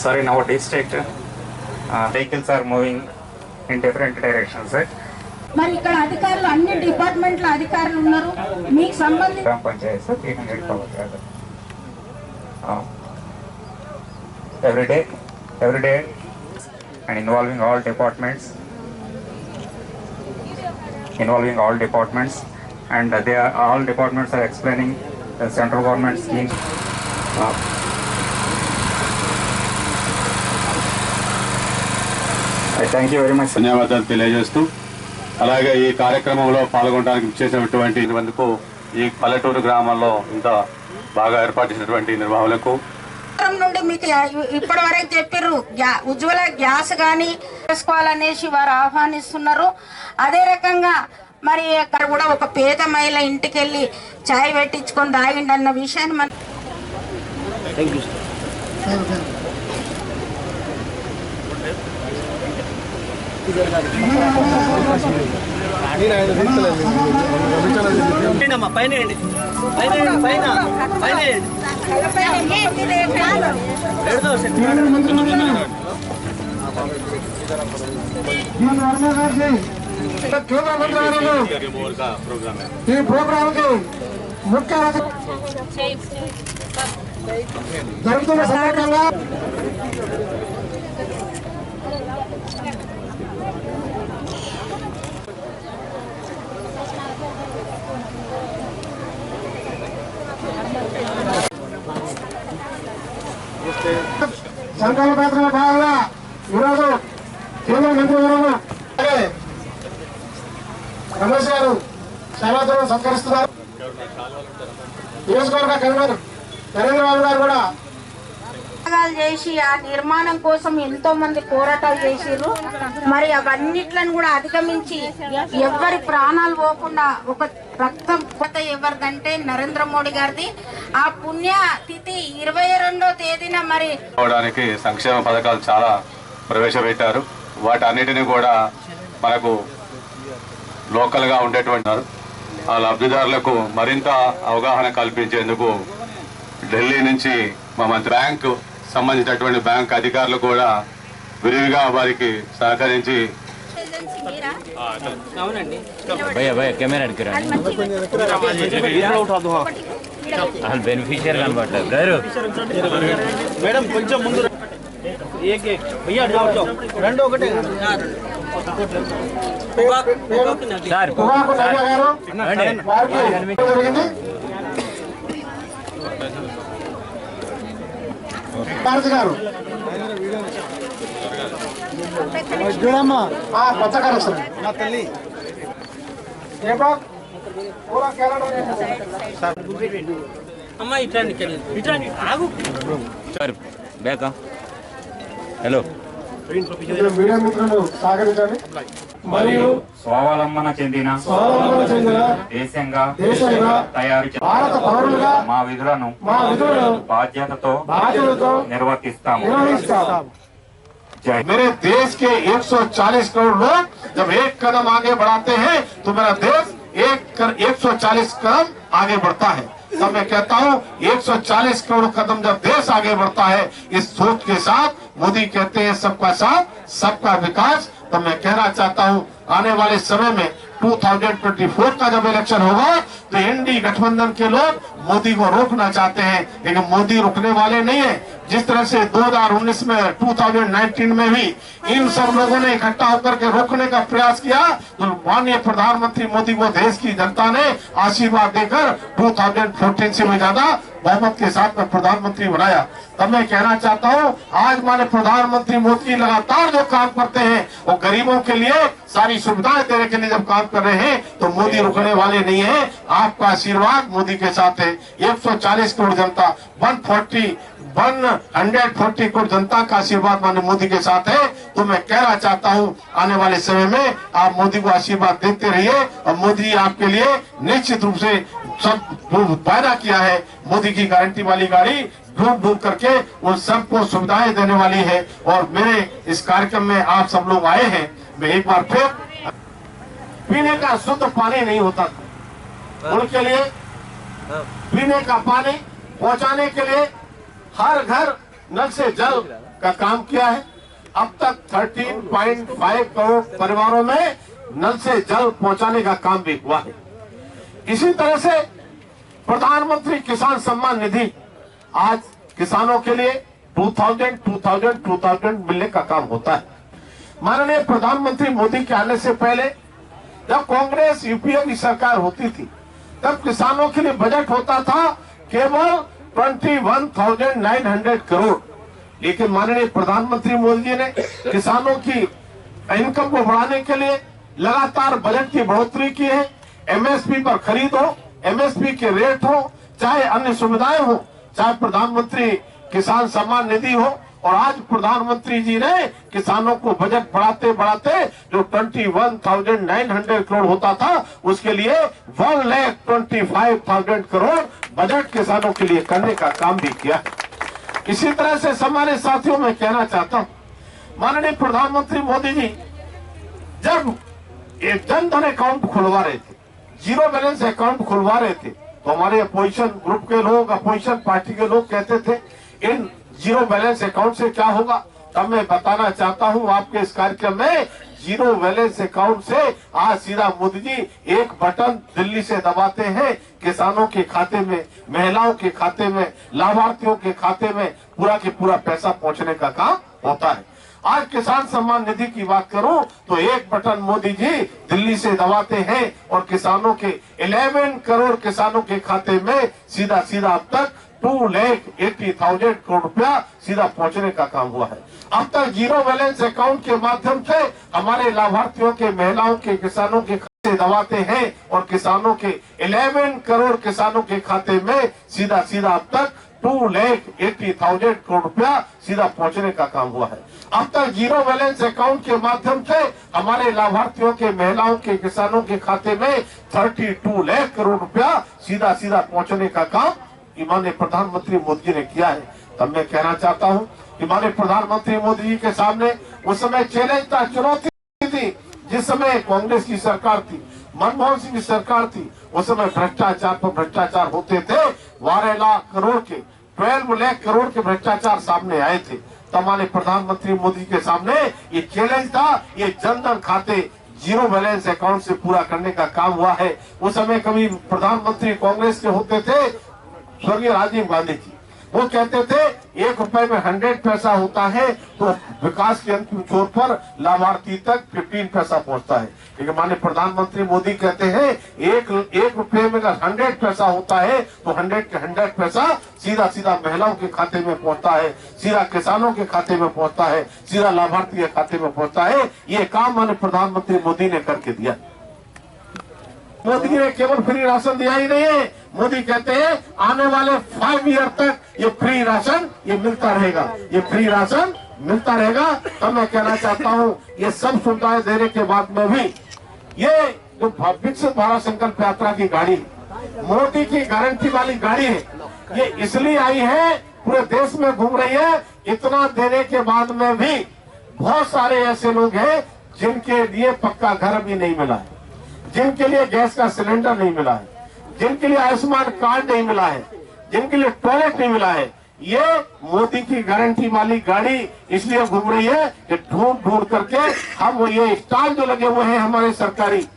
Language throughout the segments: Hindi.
Sir, in our district, vehicles are moving in different directions. మరి ఇక్కడ అధికారులు అన్ని డిపార్ట్మెంట్ల అధికారులు ఉన్నారు మీకు సంబంధించి గ్రామ పంచాయతీ sir 300 power every day and involving all departments and all departments are explaining the central government schemes. I thank you very much. ధన్యవాదాలు తెలియజేస్తూ అలాగే ఈ కార్యక్రమంలో పాల్గొనడానికి చేసినటువంటి మందుకు ఈ పల్లెటూరు గ్రామాల్లో ఇంత బాగా ఏర్పాటు చేసినటువంటి నిర్వాహకులకు నుండి మీకు ఇప్పటి వరకు చెప్పారు ఉజ్వల గ్యాస్ కానీ చేసుకోవాలనేసి వారు ఆహ్వానిస్తున్నారు. అదే రకంగా మరి అక్కడ కూడా ఒక పేద మహిళ ఇంటికి వెళ్ళి చాయ్ పెట్టించుకొని తాగిండి అన్న విషయాన్ని మనం కేంద్ర మంత్రివర్యులు ఈ ప్రోగ్రామ్ కి ముఖ్య జరుగుతున్న సందర్భంగా సంకల్ప యాత్రలో భాగంగా ఈరోజు కేంద్ర మంత్రివర్యులు రమేష్ గారు శైలాతో సత్కరిస్తున్నారు. నియోజకవర్గ కన్వీనర్ నరేంద్రబాబు గారు కూడా చేసి ఆ నిర్మాణం కోసం ఎంతో మంది పోరాటాలు చేసిర్రు. మరి అవన్నిట్లను కూడా అధిగమించి ఎవరి ప్రాణాలు పోకుండా ఒక రక్తం కొత్త ఎవరిదంటే నరేంద్ర మోడీ గారిది. ఆ పుణ్య తిథి 22వ తేదీన మరి సంక్షేమ పథకాలు చాలా ప్రవేశపెట్టారు. వాటన్నిటిని కూడా మనకు లోకల్గా ఉండేటువంటి ఆ లబ్ధిదారులకు మరింత అవగాహన కల్పించేందుకు ఢిల్లీ నుంచి మా మంత్రి బ్యాంకు సంబంధించినటువంటి బ్యాంక్ అధికారులు కూడా విరివిగా వారికి సహకరించి బెనిఫిషియర్ కనబడ్డారు మేడం కొంచెం ముందు రెండు ఒకటే సార్ గారు చూడమ్మా కొత్త గారు వస్తుంది నా తల్లి అమ్మా ఇట్లా ఆగు సార్ బేకా హలో మీడియా మిత్రులు సహకరించండి. మరియు స్వావలంబన చెందిన దేశంగా తయారు భారత పౌరులుగా మా విధులను బాధ్యతతో నిర్వర్తిస్తాము. मेरे देश के 140 करोड़ लोग जब एक कदम आगे बढ़ाते हैं तो मेरा देश 140 कदम आगे बढ़ता है. तब मैं कहता हूँ 140 करोड़ कदम जब देश आगे बढ़ता है इस सोच के साथ मोदी कहते हैं सबका साथ सबका विकास. तब मैं कहना चाहता हूँ आने वाले समय में 2024 का जब इलेक्शन होगा तो एनडीए गठबंधन के लोग मोदी को रोकना चाहते हैं लेकिन मोदी रुकने वाले नहीं है. जिस तरह से 2019 में 2019 में भी इन सब लोगों ने इकट्ठा होकर के रोकने का प्रयास किया तो माननीय प्रधानमंत्री मोदी को देश की जनता ने आशीर्वाद देकर 2014 से भी ज्यादा बहुमत के साथ में प्रधानमंत्री बनाया. तब मैं कहना चाहता हूँ आज माने प्रधानमंत्री मोदी लगातार जो काम करते हैं वो गरीबों के लिए सारी सुविधाएं देने के लिए जब काम कर रहे हैं तो मोदी रुकने वाले नहीं है. आपका आशीर्वाद मोदी के साथ है. 140 करोड़ जनता 140 करोड़ जनता का आशीर्वाद माननीय मोदी के साथ है. तो मैं कहना चाहता हूँ आने वाले समय में आप मोदी को आशीर्वाद देते रहिए और मोदी आपके लिए निश्चित रूप से सब वायदा किया है. मोदी की गारंटी वाली गाड़ी ढूंढ ढूंढ करके उन सबको सुविधाएं देने वाली है. और मेरे इस कार्यक्रम में आप सब लोग आए हैं. मैं एक बार फिर पीने का शुद्ध पानी नहीं होता था उनके लिए पीने का पानी पहुंचाने के लिए हर घर नल से जल का काम किया है। अब तक 13.5 करोड़ परिवारों में नल से जल पहुंचाने का काम भी हुआ है। इसी तरह से प्रधानमंत्री किसान सम्मान निधि आज किसानों के लिए 2000 मिलने का काम होता है। माननीय प्रधानमंत्री मोदी के आने से पहले जब कांग्रेस यूपीए की सरकार होती थी तब किसानों के लिए बजट होता था केवल 21,900 करोड़, लेकिन माननीय प्रधानमंत्री मोदी जी ने किसानों की इनकम को बढ़ाने के लिए लगातार बजट की बढ़ोतरी की है। एमएसपी पर खरीद हो, एमएसपी के रेट हो, चाहे अन्य सुविधाएं हो, चाहे प्रधानमंत्री किसान सम्मान निधि हो, और आज प्रधानमंत्री जी ने किसानों को बजट बढ़ाते बढ़ाते जो 21,900 करोड़ होता था उसके लिए 1,25,000 करोड़ बजट किसानों के लिए करने का काम भी किया। इसी तरह से हमारे साथियों में कहना चाहता हूं, माननीय प्रधानमंत्री मोदी जी जब एक जनधन अकाउंट खुलवा रहे थे, जीरो बैलेंस अकाउंट खुलवा रहे थे, तो हमारे अपोजिशन ग्रुप के लोग, अपोजिशन पार्टी के लोग कहते थे इन जीरो बैलेंस अकाउंट से क्या होगा। तब मैं बताना चाहता हूं आपके इस कार्यक्रम में, जीरो बैलेंस अकाउंट से आज सीधा मोदी जी एक बटन दिल्ली से दबाते हैं, किसानों के खाते में, महिलाओं के खाते में, लाभार्थियों के खाते में पूरा के पूरा पैसा पहुंचने का काम होता है। आज किसान सम्मान निधि की बात करूं तो एक बटन मोदी जी दिल्ली से दबाते हैं और किसानों के 11 करोड़ किसानों के खाते में सीधा अब तक 2,80,000 करोड़ रुपया सीधा पहुंचने का काम हुआ है। अब तक जीरो बैलेंस अकाउंट के माध्यम से हमारे लाभार्थियों के, महिलाओं के, किसानों के खाते दबाते हैं और किसानों के 11 करोड़ किसानों के खाते में सीधा अब तक 2,80,000 करोड़ रुपया सीधा पहुंचने का काम हुआ है। अब तक जीरो बैलेंस अकाउंट के माध्यम से हमारे लाभार्थियों के, महिलाओं के, किसानों के खाते में 32 लाख करोड़ रुपया सीधा पहुंचने का काम माननीय प्रधानमंत्री मोदी जी ने किया है। तब मैं कहना चाहता हूं कि माननीय प्रधानमंत्री मोदी जी के सामने उस समय चैलेंज था, चुनौती थी। जिस समय कांग्रेस की सरकार थी, मनमोहन सिंह की सरकार थी, उस समय भ्रष्टाचार पर भ्रष्टाचार होते थे। 12 लाख करोड़ के 12 लाख करोड़ के भ्रष्टाचार सामने आए थे। तब माननीय प्रधानमंत्री मोदी के सामने ये चैलेंज था, ये जनधन खाते जीरो बैलेंस अकाउंट से पूरा करने का काम हुआ है। उस समय कभी प्रधानमंत्री कांग्रेस के होते थे स्वर्गीय राजीव गांधी जी, वो कहते थे 1 रुपए में 100 पैसा होता है तो विकास के अंतिम छोर पर लाभार्थी तक 15 पैसा पहुंचता है। लेकिन माननीय प्रधानमंत्री मोदी कहते हैं एक रुपए में अगर 100 पैसा होता है तो 100 के 100 पैसा सीधा महिलाओं के खाते में पहुंचता है, सीधा किसानों के खाते में पहुंचता है, सीधा लाभार्थी के खाते में पहुंचता है। ये काम माननीय प्रधानमंत्री मोदी ने करके दिया। मोदी ने केवल फ्री राशन दिया ही नहीं है, मोदी कहते हैं आने वाले 5 ईयर तक ये फ्री राशन ये मिलता रहेगा, ये फ्री राशन मिलता रहेगा। तो मैं कहना चाहता हूँ ये सब सुविधाएं देने के बाद में भी ये जो विकसित भारत संकल्प यात्रा की गाड़ी, मोदी की गारंटी वाली गाड़ी है, ये इसलिए आई है, पूरे देश में घूम रही है। इतना देने के बाद में भी बहुत सारे ऐसे लोग हैं जिनके लिए पक्का घर भी नहीं मिला है, जिनके लिए गैस का सिलेंडर नहीं मिला है, जिनके लिए आयुष्मान कार्ड नहीं मिला है, जिनके लिए टॉयलेट नहीं मिला है। ये मोदी की गारंटी वाली गाड़ी इसलिए घूम रही है कि ढूंढ करके हम ये स्टाल जो लगे हुए हैं हमारे सरकारी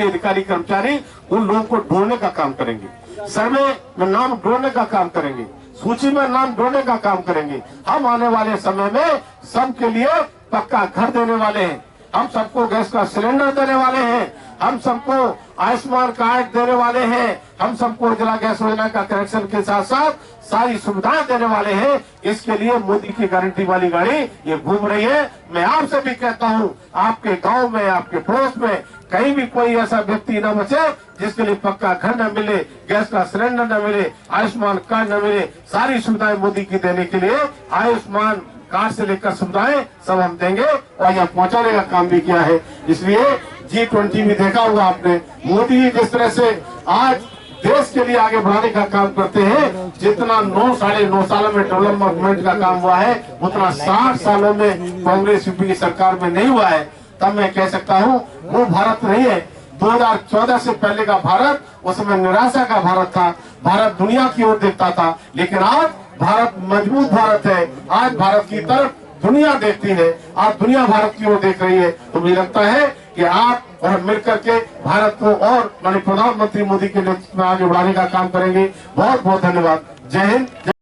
अधिकारी कर्मचारी उन लोगों को ढूंढने का काम करेंगे, सर्वे में नाम ढूंढने का काम करेंगे, सूची में नाम ढूंढने का काम करेंगे। हम आने वाले समय में सबके लिए पक्का घर देने वाले हैं, हम सबको गैस का सिलेंडर देने वाले हैं, हम सबको आयुष्मान कार्ड देने वाले हैं, हम सबको उज्ज्वला गैस योजना का कनेक्शन के साथ साथ सारी सुविधाएं देने वाले हैं। इसके लिए मोदी की गारंटी वाली गाड़ी ये घूम रही है। मैं आपसे भी कहता हूं, आपके गांव में, आपके पड़ोस में कहीं भी कोई ऐसा व्यक्ति न बचे जिसके लिए पक्का घर न मिले, गैस का सिलेंडर न मिले, आयुष्मान कार्ड न मिले। सारी सुविधाएं मोदी की देने के लिए आयुष्मान कार्ड से लेकर सुविधाएं सब हम देंगे और यहाँ पहुंचाने का काम भी किया है। इसलिए G20 में देखा होगा आपने, मोदी जी जिस तरह से आज देश के लिए आगे बढ़ाने का काम करते हैं, जितना 9-9.5 सालों में डेवलपमेंट का काम हुआ है उतना 60 सालों में कांग्रेस यूपी की सरकार में नहीं हुआ है। तब मैं कह सकता हूँ वो भारत नहीं है 2014 से पहले का भारत। उस समय निराशा का भारत था, भारत दुनिया की ओर देखता था, लेकिन आज भारत मजबूत भारत है। आज भारत की तरफ दुनिया देखती है, आज दुनिया भारत की ओर देख रही है। तो मुझे लगता है कि आप और हम मिलकर के भारत को और माननीय प्रधानमंत्री मोदी के नेतृत्व में आगे बढ़ाने का काम करेंगे। बहुत बहुत धन्यवाद। जय हिंद।